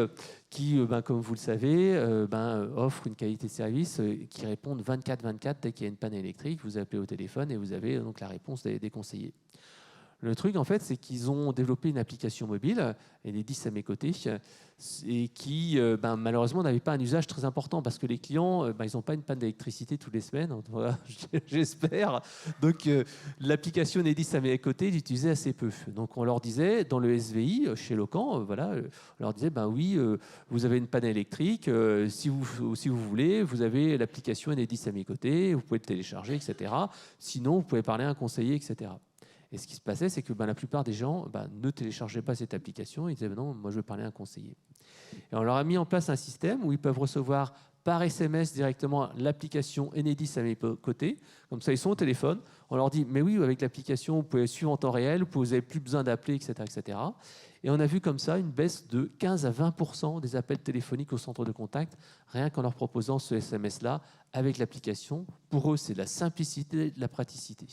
comme vous le savez, offre une qualité de service qui répond 24/24 dès qu'il y a une panne électrique. Vous appelez au téléphone et vous avez donc la réponse des conseillers. Le truc, en fait, c'est qu'ils ont développé une application mobile, Enedis à mes côtés, et qui, malheureusement, n'avait pas un usage très important parce que les clients, ils n'ont pas une panne d'électricité toutes les semaines, voilà, j'espère. Donc, l'application Enedis à mes côtés, ils l'utilisaient assez peu. Donc, on leur disait, dans le SVI, chez Locan, on leur disait, oui, vous avez une panne électrique, si vous voulez, vous avez l'application Enedis à mes côtés, vous pouvez le télécharger, etc. Sinon, vous pouvez parler à un conseiller, etc. Et ce qui se passait, c'est que la plupart des gens ne téléchargeaient pas cette application. Ils disaient non, moi je veux parler à un conseiller. Et on leur a mis en place un système où ils peuvent recevoir par SMS directement l'application Enedis à mes côtés. Comme ça, ils sont au téléphone. On leur dit, mais oui, avec l'application, vous pouvez suivre en temps réel, vous n'avez plus besoin d'appeler, etc., etc. Et on a vu comme ça une baisse de 15 à 20% des appels téléphoniques au centre de contact, rien qu'en leur proposant ce SMS-là avec l'application. Pour eux, c'est de la simplicité, de la praticité.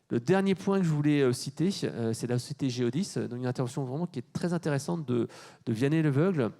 Le dernier point que je voulais citer, c'est la société Geodis, donc une intervention vraiment qui est très intéressante de Vianney Leveugle,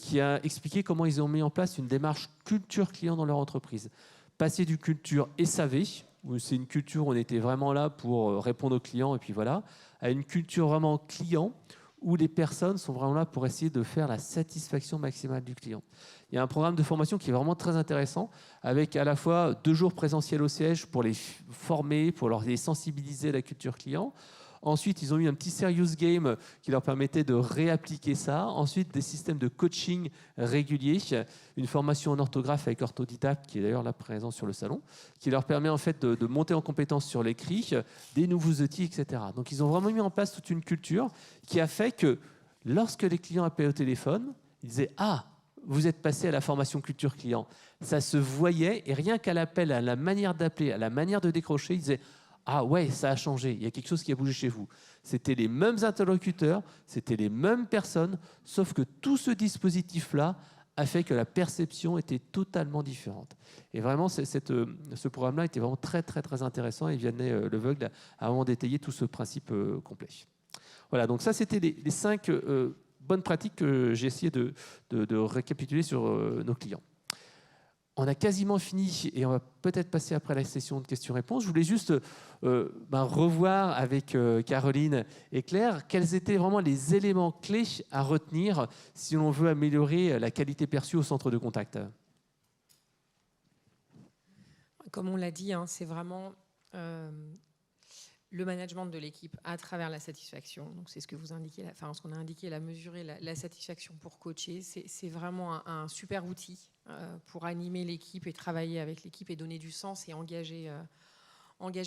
qui a expliqué comment ils ont mis en place une démarche culture client dans leur entreprise. Passer du culture SAV, où c'est une culture où on était vraiment là pour répondre aux clients, et puis voilà, à une culture vraiment client, où les personnes sont vraiment là pour essayer de faire la satisfaction maximale du client. Il y a un programme de formation qui est vraiment très intéressant, avec à la fois 2 jours présentiels au siège pour les former, pour les sensibiliser à la culture client. Ensuite, ils ont eu un petit serious game qui leur permettait de réappliquer ça. Ensuite, des systèmes de coaching réguliers, une formation en orthographe avec orthodidacte, qui est d'ailleurs là présent sur le salon, qui leur permet en fait de monter en compétence sur l'écrit, des nouveaux outils, etc. Donc, ils ont vraiment mis en place toute une culture qui a fait que lorsque les clients appelaient au téléphone, ils disaient « Ah, vous êtes passé à la formation culture client ». Ça se voyait, et rien qu'à l'appel, à la manière d'appeler, à la manière de décrocher, ils disaient ah ouais, ça a changé, il y a quelque chose qui a bougé chez vous. C'était les mêmes interlocuteurs, c'était les mêmes personnes, sauf que tout ce dispositif-là a fait que la perception était totalement différente. Et vraiment, ce programme-là était vraiment très, très, très intéressant et Vianney Leveugle a vraiment détaillé tout ce principe complet. Voilà, donc ça, c'était les 5 bonnes pratiques que j'ai essayé de récapituler sur nos clients. On a quasiment fini et on va peut-être passer après la session de questions-réponses. Je voulais juste revoir avec Caroline et Claire quels étaient vraiment les éléments clés à retenir si l'on veut améliorer la qualité perçue au centre de contact. Comme on l'a dit, hein, c'est vraiment le management de l'équipe à travers la satisfaction. Donc c'est ce que vous indiquez, ce qu'on a indiqué, la mesurer la satisfaction pour coacher. C'est vraiment un super outil pour animer l'équipe et travailler avec l'équipe et donner du sens et engager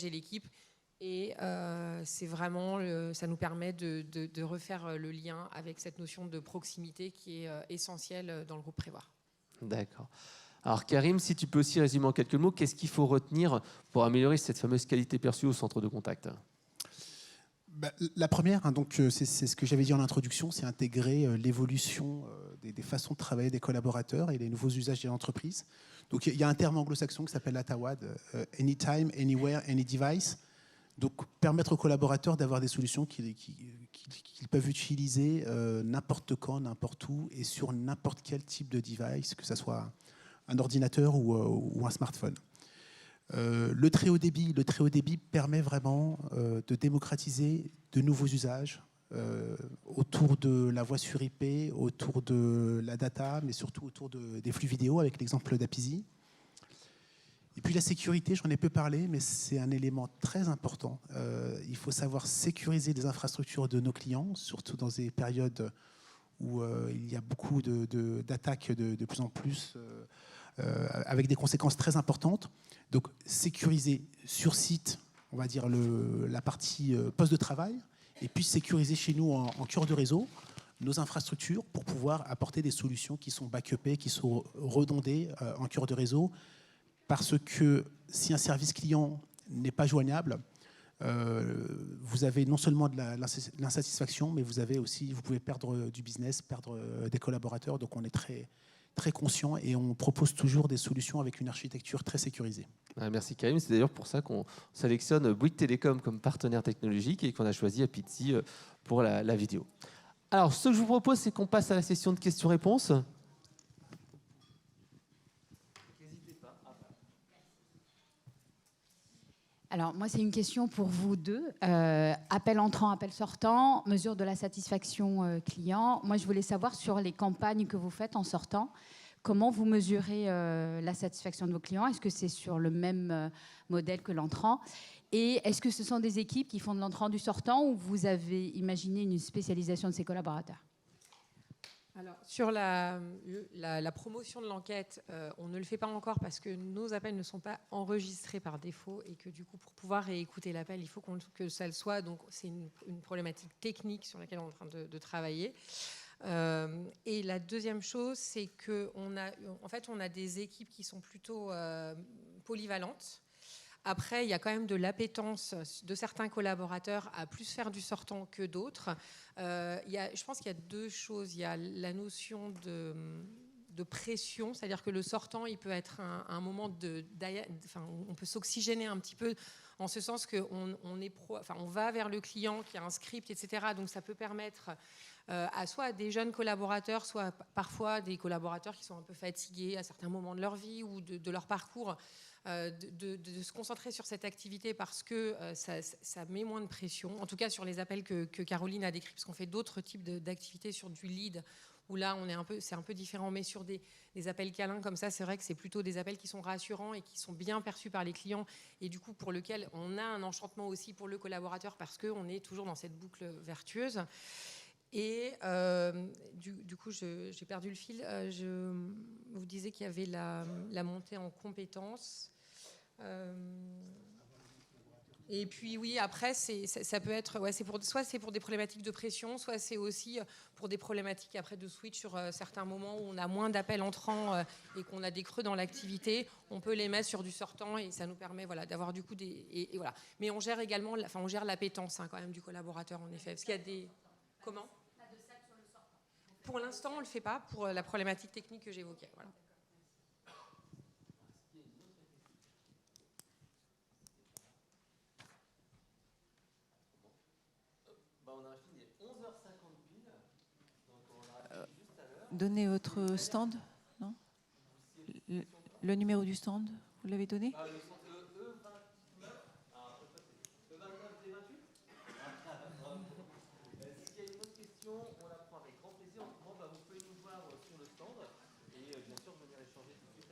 l'équipe. Et c'est vraiment, ça nous permet de refaire le lien avec cette notion de proximité qui est essentielle dans le groupe Prévoir. D'accord. Alors Karim, si tu peux aussi résumer en quelques mots, qu'est-ce qu'il faut retenir pour améliorer cette fameuse qualité perçue au centre de contact ? La première, hein, donc, c'est ce que j'avais dit en introduction, c'est intégrer l'évolution des façons de travailler des collaborateurs et les nouveaux usages de l'entreprise. Donc il y a un terme anglo-saxon qui s'appelle ATAWAD, Anytime, Anywhere, Any Device. Donc permettre aux collaborateurs d'avoir des solutions qu'ils peuvent utiliser n'importe quand, n'importe où et sur n'importe quel type de device, que ce soit un ordinateur ou un smartphone. Le très haut débit permet vraiment de démocratiser de nouveaux usages autour de la voix sur IP, autour de la data, mais surtout autour des flux vidéo, avec l'exemple d'Apizi. Et puis la sécurité, j'en ai peu parlé, mais c'est un élément très important. Il faut savoir sécuriser les infrastructures de nos clients, surtout dans des périodes où il y a beaucoup d'attaques de plus en plus, avec des conséquences très importantes. Donc sécuriser sur site, on va dire la partie poste de travail, et puis sécuriser chez nous en cœur de réseau nos infrastructures pour pouvoir apporter des solutions qui sont backupées, qui sont redondées en cœur de réseau. Parce que si un service client n'est pas joignable, vous avez non seulement de l'insatisfaction, mais vous pouvez perdre du business, perdre des collaborateurs. Donc on est très, très conscient et on propose toujours des solutions avec une architecture très sécurisée. Merci Karim, c'est d'ailleurs pour ça qu'on sélectionne Bouygues Télécom comme partenaire technologique et qu'on a choisi Apizzi pour la vidéo. Alors ce que je vous propose, c'est qu'on passe à la session de questions-réponses. Alors, moi, c'est une question pour vous deux. Appel entrant, appel sortant, mesure de la satisfaction client. Moi, je voulais savoir sur les campagnes que vous faites en sortant, comment vous mesurez la satisfaction de vos clients ? Est-ce que c'est sur le même modèle que l'entrant ? Et est-ce que ce sont des équipes qui font de l'entrant du sortant ou vous avez imaginé une spécialisation de ces collaborateurs ? Alors, sur la promotion de l'enquête, on ne le fait pas encore parce que nos appels ne sont pas enregistrés par défaut et que du coup, pour pouvoir réécouter l'appel, il faut que ça le soit. Donc, c'est une problématique technique sur laquelle on est en train de travailler. Et la deuxième chose, c'est qu'on a des équipes qui sont plutôt polyvalentes. Après, il y a quand même de l'appétence de certains collaborateurs à plus faire du sortant que d'autres. Je pense qu'il y a deux choses. Il y a la notion de pression, c'est-à-dire que le sortant, il peut être un moment on peut s'oxygéner un petit peu, en ce sens qu'on on va vers le client qui a un script, etc. Donc ça peut permettre soit à des jeunes collaborateurs, soit parfois des collaborateurs qui sont un peu fatigués à certains moments de leur vie ou de leur parcours, de se concentrer sur cette activité parce que ça met moins de pression, en tout cas sur les appels que Caroline a décrits, parce qu'on fait d'autres types d'activités sur du lead, où là c'est un peu différent, mais sur des appels câlins comme ça, c'est vrai que c'est plutôt des appels qui sont rassurants et qui sont bien perçus par les clients, et du coup pour lequel on a un enchantement aussi pour le collaborateur, parce qu'on est toujours dans cette boucle vertueuse. Et du coup, j'ai perdu le fil. Vous disiez qu'il y avait la montée en compétences. Et puis oui, après, ça peut être, soit c'est pour des problématiques de pression, soit c'est aussi pour des problématiques après de switch sur certains moments où on a moins d'appels entrants et qu'on a des creux dans l'activité. On peut les mettre sur du sortant et ça nous permet d'avoir du coup et voilà. Mais on gère également, on gère l'appétence quand même du collaborateur en effet, parce qu'il y a des comment. Pour l'instant, on ne le fait pas pour la problématique technique que j'évoquais. Voilà. On a fini 11h50 pile. Donc on a juste à l'heure. Donnez votre stand, non ? Le numéro du stand, vous l'avez donné ? Le stand E29. Alors, E29 et 28. S'il y a une autre question, on la prend avec grand plaisir. Autrement, vous pouvez nous voir sur le stand et bien sûr venir échanger tout de suite.